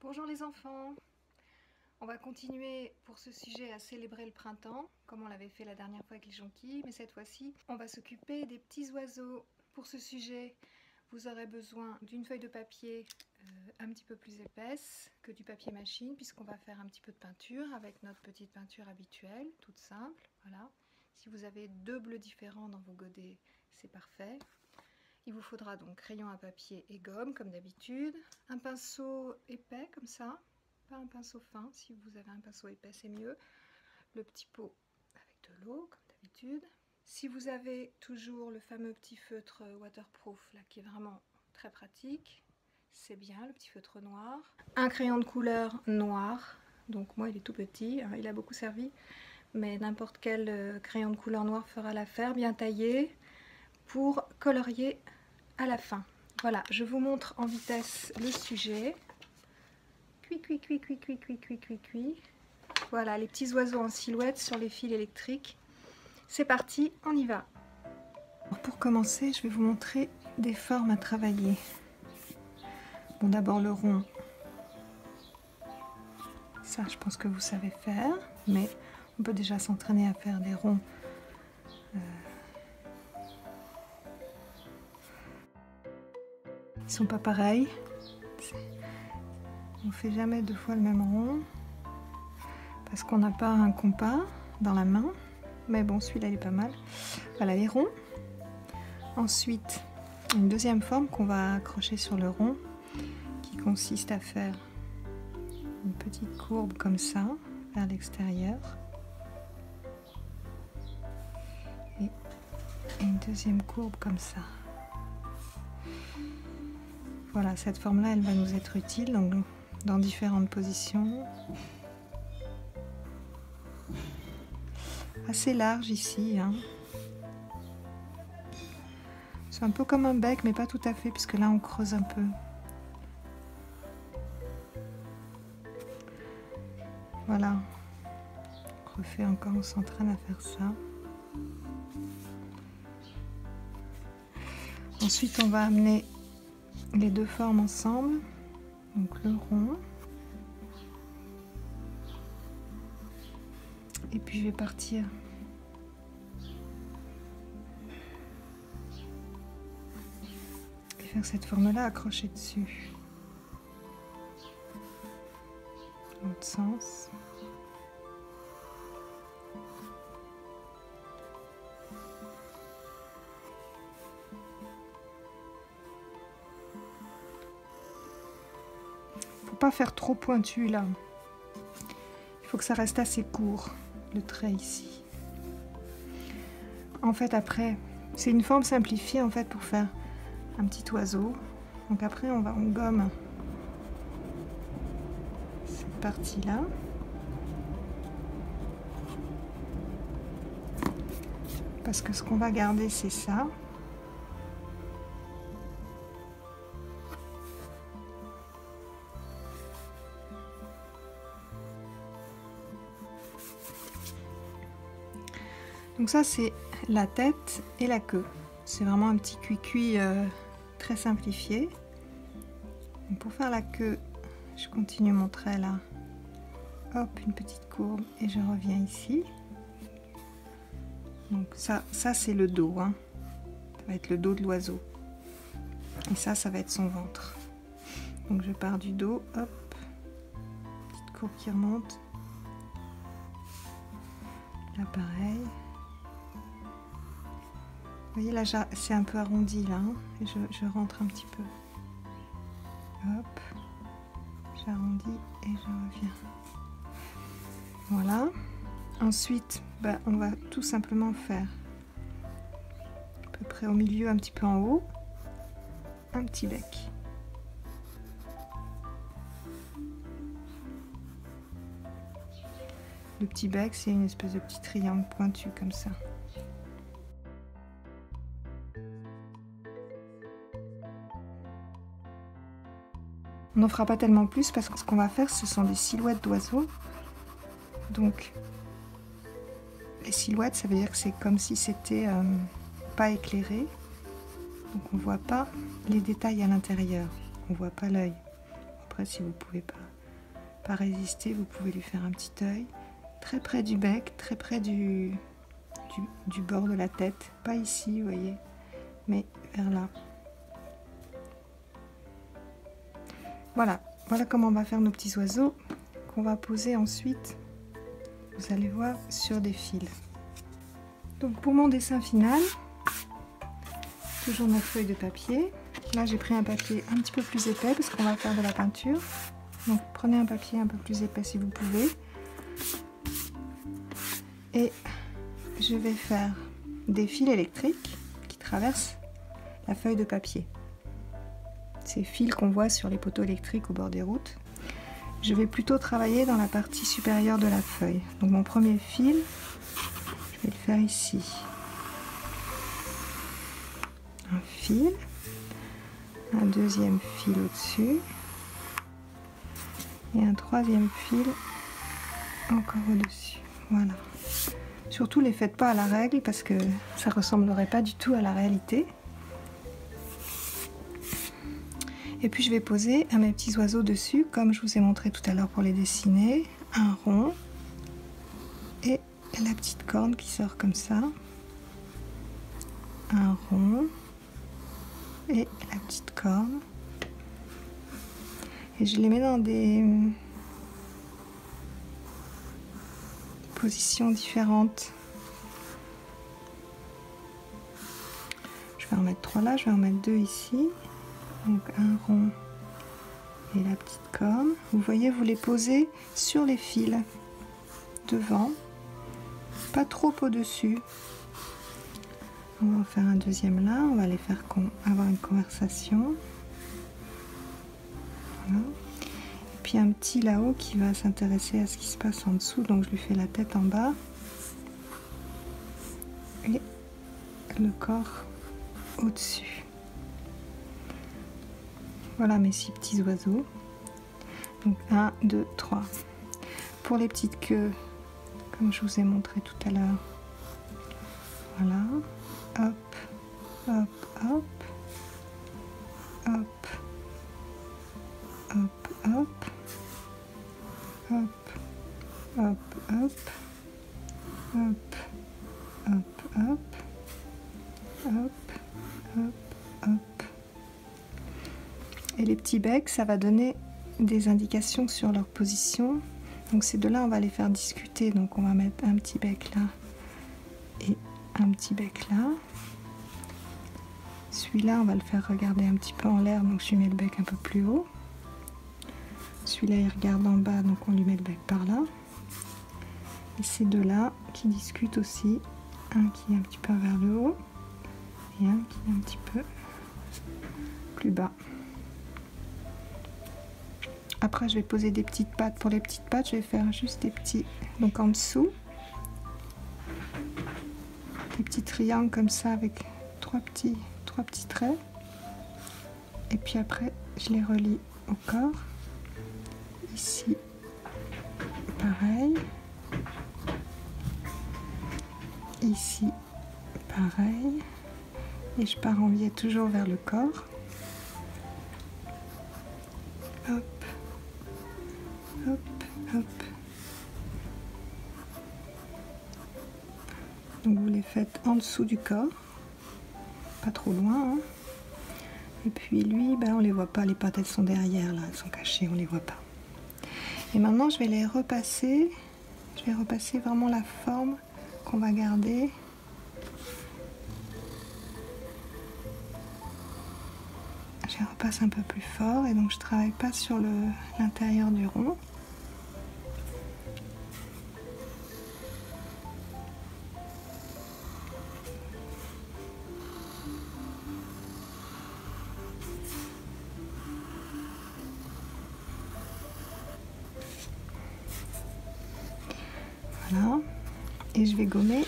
Bonjour les enfants, on va continuer pour ce sujet à célébrer le printemps, comme on l'avait fait la dernière fois avec les jonquilles, mais cette fois-ci, on va s'occuper des petits oiseaux. Pour ce sujet, vous aurez besoin d'une feuille de papier un petit peu plus épaisse que du papier machine, puisqu'on va faire un petit peu de peinture avec notre petite peinture habituelle, toute simple. Voilà. Si vous avez deux bleus différents dans vos godets, c'est parfait. Il vous faudra donc crayon à papier et gomme comme d'habitude, un pinceau épais comme ça, pas un pinceau fin, si vous avez un pinceau épais c'est mieux, le petit pot avec de l'eau comme d'habitude. Si vous avez toujours le fameux petit feutre waterproof là qui est vraiment très pratique, c'est bien, le petit feutre noir. Un crayon de couleur noir, donc moi il est tout petit, hein, il a beaucoup servi, mais n'importe quel crayon de couleur noire fera l'affaire, bien taillé, pour colorier à la fin. Voilà, je vous montre en vitesse le sujet. Cuit, cuit, cuit, cuit, cuit, cuit, cuit, cuit, cuit. Voilà, les petits oiseaux en silhouette sur les fils électriques. C'est parti, on y va. Alors pour commencer, je vais vous montrer des formes à travailler. Bon, d'abord le rond. Ça, je pense que vous savez faire, mais on peut déjà s'entraîner à faire des ronds. Ils sont pas pareils. On fait jamais deux fois le même rond parce qu'on n'a pas un compas dans la main. Mais bon, celui-là il est pas mal. Voilà les ronds. Ensuite, une deuxième forme qu'on va accrocher sur le rond qui consiste à faire une petite courbe comme ça vers l'extérieur. Et une deuxième courbe comme ça. Voilà, cette forme-là, elle va nous être utile donc, dans différentes positions. Assez large ici. Hein. C'est un peu comme un bec, mais pas tout à fait, puisque là, on creuse un peu. Voilà. On refait encore, on s'entraîne à faire ça. Ensuite, on va amener les deux formes ensemble, donc le rond, et puis je vais partir et faire cette forme là accrochée dessus, dans l'autre sens. Pas faire trop pointu là, il faut que ça reste assez court le trait ici. En fait après c'est une forme simplifiée en fait pour faire un petit oiseau, donc après on gomme cette partie là parce que ce qu'on va garder c'est ça. Donc ça c'est la tête et la queue. C'est vraiment un petit cuicui très simplifié. Donc pour faire la queue, je continue mon trait là. Hop, une petite courbe et je reviens ici. Donc ça c'est le dos. Hein. Ça va être le dos de l'oiseau. Et ça va être son ventre. Donc je pars du dos, hop. Petite courbe qui remonte. Là pareil. Vous voyez là c'est un peu arrondi là, hein, et je rentre un petit peu. Hop, j'arrondis et je reviens. Voilà. Ensuite, on va tout simplement faire à peu près au milieu, un petit peu en haut, un petit bec. Le petit bec, c'est une espèce de petit triangle pointu comme ça. On n'en fera pas tellement plus parce que ce qu'on va faire, ce sont des silhouettes d'oiseaux. Donc, les silhouettes, ça veut dire que c'est comme si c'était pas éclairé. Donc on ne voit pas les détails à l'intérieur. On ne voit pas l'œil. On après, si vous ne pouvez pas résister, vous pouvez lui faire un petit œil. Très près du bec, très près du bord de la tête. Pas ici, vous voyez, mais vers là. Voilà, voilà comment on va faire nos petits oiseaux qu'on va poser ensuite, vous allez voir, sur des fils. Donc pour mon dessin final, toujours notre feuille de papier. Là j'ai pris un papier un petit peu plus épais parce qu'on va faire de la peinture. Donc prenez un papier un peu plus épais si vous pouvez. Et je vais faire des fils électriques qui traversent la feuille de papier. Ces fils qu'on voit sur les poteaux électriques au bord des routes. Je vais plutôt travailler dans la partie supérieure de la feuille. Donc mon premier fil, je vais le faire ici. Un fil, un deuxième fil au-dessus et un troisième fil encore au-dessus. Voilà. Surtout les faites pas à la règle parce que ça ressemblerait pas du tout à la réalité. Et puis je vais poser mes petits oiseaux dessus comme je vous ai montré tout à l'heure pour les dessiner. Un rond et la petite corne qui sort comme ça. Un rond et la petite corne. Et je les mets dans des positions différentes. Je vais en mettre 3 là, je vais en mettre 2 ici. Donc un rond et la petite corne. Vous voyez, vous les posez sur les fils devant, pas trop au-dessus. On va en faire un deuxième là, on va les faire avoir une conversation. Voilà. Et puis un petit là-haut qui va s'intéresser à ce qui se passe en dessous, donc je lui fais la tête en bas et le corps au-dessus. Voilà mes 6 petits oiseaux. Donc 1, 2, 3. Pour les petites queues, comme je vous ai montré tout à l'heure. Voilà. Hop, hop, hop. Hop. Hop, hop. Hop. Hop, hop. Hop. Hop, hop. Hop. Hop, hop. Et les petits becs, ça va donner des indications sur leur position. Donc ces deux-là, on va les faire discuter. Donc on va mettre un petit bec là et un petit bec là. Celui-là, on va le faire regarder un petit peu en l'air, donc je lui mets le bec un peu plus haut. Celui-là, il regarde en bas, donc on lui met le bec par là. Et ces deux-là qui discutent aussi. Un qui est un petit peu vers le haut et un qui est un petit peu plus bas. Après, je vais poser des petites pattes. Pour les petites pattes, je vais faire juste des petits, donc en dessous, des petits triangles comme ça avec trois petits traits. Et puis après, je les relie au corps. Ici, pareil. Ici, pareil. Et je pars en biais toujours vers le corps. Hop. Hop, hop. Donc vous les faites en dessous du corps, pas trop loin. Hein. Et puis lui, on les voit pas, les pattes elles sont derrière là, elles sont cachées, on les voit pas. Et maintenant je vais les repasser. Je vais repasser vraiment la forme qu'on va garder. Je repasse un peu plus fort et donc je travaille pas sur l'intérieur du rond. Voilà, et je vais gommer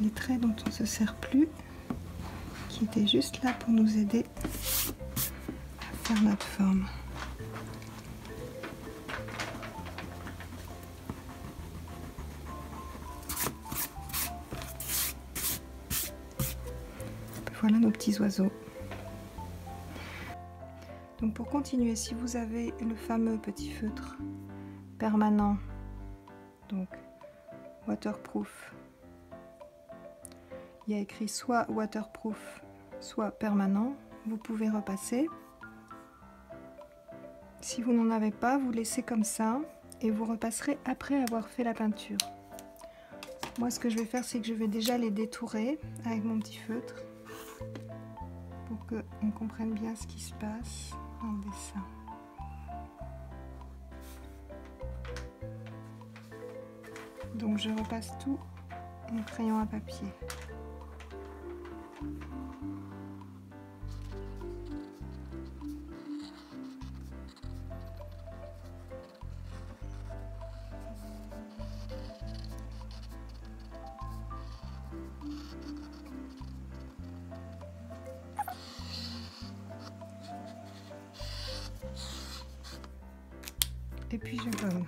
les traits dont on ne se sert plus, qui étaient juste là pour nous aider à faire notre forme. Voilà nos petits oiseaux. Donc pour continuer, si vous avez le fameux petit feutre permanent, donc waterproof, il y a écrit soit waterproof, soit permanent, vous pouvez repasser. Si vous n'en avez pas, vous laissez comme ça et vous repasserez après avoir fait la peinture. Moi, ce que je vais faire, c'est que je vais déjà les détourer avec mon petit feutre pour qu'on comprenne bien ce qui se passe dans le dessin. Donc je repasse tout mon crayon à papier. Et puis je gomme.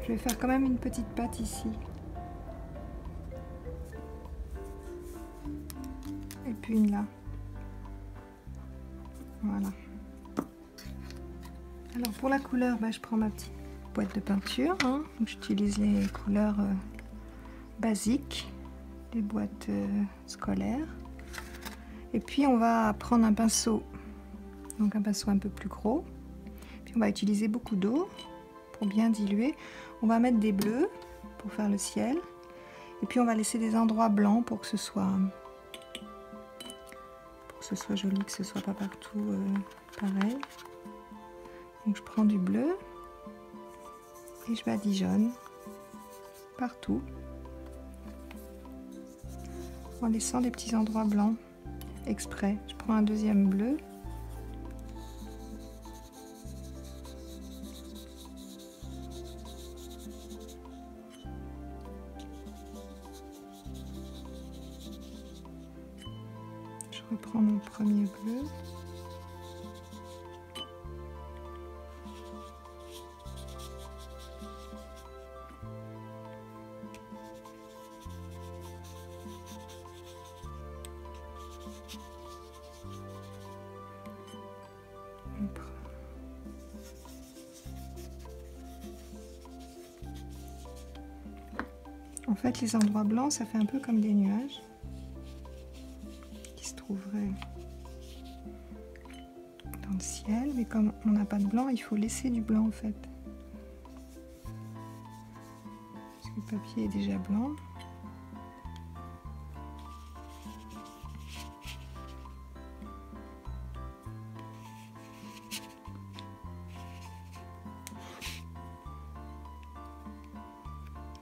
Je vais faire quand même une petite patte ici. Et puis une là. Voilà. Alors pour la couleur, je prends ma petite boîte de peinture. J'utilise les couleurs basiques, les boîtes scolaires. Et puis on va prendre un pinceau, donc un pinceau un peu plus gros. Puis on va utiliser beaucoup d'eau pour bien diluer. On va mettre des bleus pour faire le ciel. Et puis on va laisser des endroits blancs pour que ce soit joli, que ce soit pas partout pareil. Donc je prends du bleu et je badigeonne partout en laissant des petits endroits blancs exprès. Je prends un deuxième bleu. Je reprends mon premier bleu. En fait, les endroits blancs, ça fait un peu comme des nuages qui se trouveraient dans le ciel. Mais comme on n'a pas de blanc, il faut laisser du blanc en fait. Parce que le papier est déjà blanc.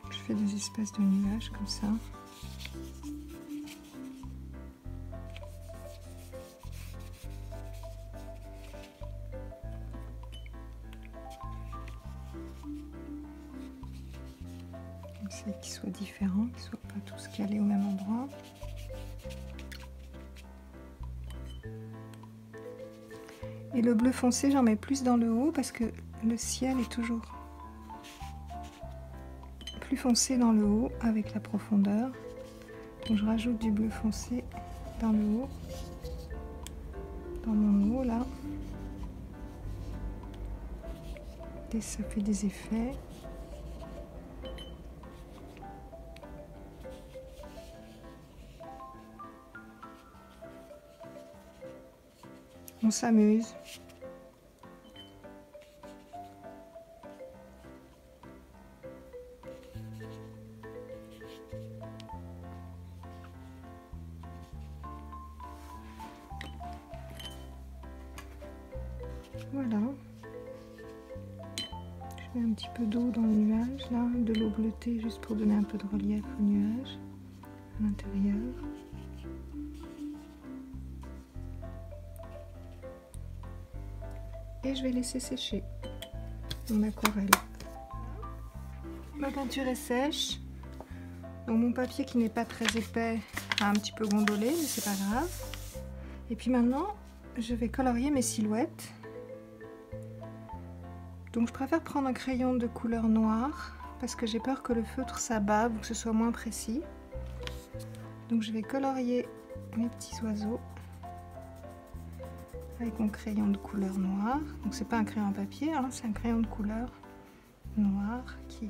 Je fais des espèces de nuages comme ça. Essayer qu'ils soient différents, qu'ils ne soient pas tous calés au même endroit. Et le bleu foncé, j'en mets plus dans le haut parce que le ciel est toujours plus foncé dans le haut avec la profondeur. Donc je rajoute du bleu foncé dans le haut, dans mon haut là. Et ça fait des effets. On s'amuse. Voilà. Je mets un petit peu d'eau dans le nuage, là, de l'eau bleutée juste pour donner un peu de relief au nuage à l'intérieur. Et je vais laisser sécher mon aquarelle. Ma peinture est sèche. Donc mon papier qui n'est pas très épais a un petit peu gondolé, mais c'est pas grave. Et puis maintenant, je vais colorier mes silhouettes. Donc je préfère prendre un crayon de couleur noire parce que j'ai peur que le feutre s'abatte ou que ce soit moins précis. Donc je vais colorier mes petits oiseaux avec mon crayon de couleur noire. Donc c'est pas un crayon à papier, hein, c'est un crayon de couleur noire qui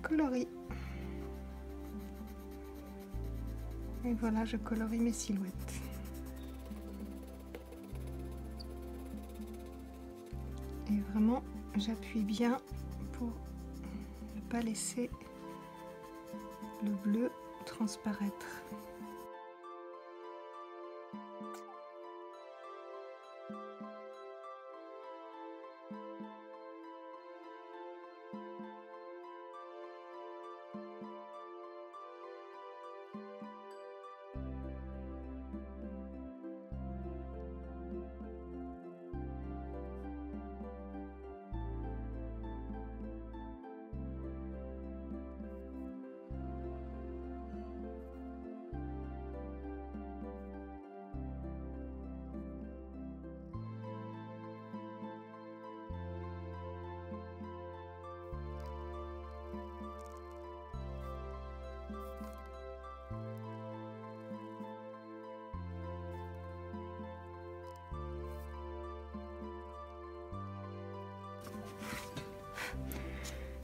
colorie. Et voilà, je colorie mes silhouettes. Et vraiment, j'appuie bien pour ne pas laisser le bleu transparaître.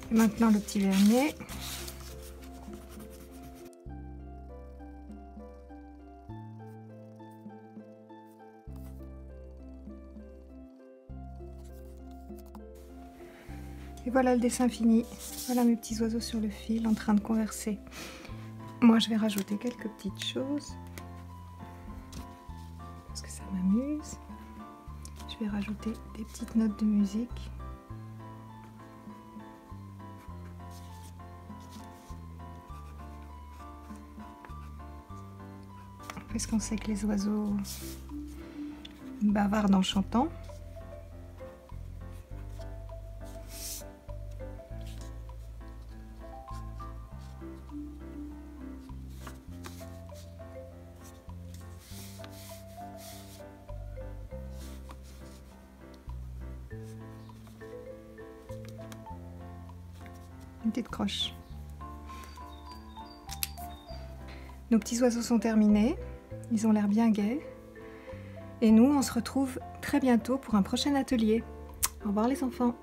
Et maintenant le petit vernis. Et voilà le dessin fini. Voilà mes petits oiseaux sur le fil en train de converser. Moi je vais rajouter quelques petites choses parce que ça m'amuse. Je vais rajouter des petites notes de musique. Parce qu'on sait que les oiseaux bavardent en chantant. Une petite croche. Nos petits oiseaux sont terminés. Ils ont l'air bien gais. Et nous, on se retrouve très bientôt pour un prochain atelier. Au revoir les enfants.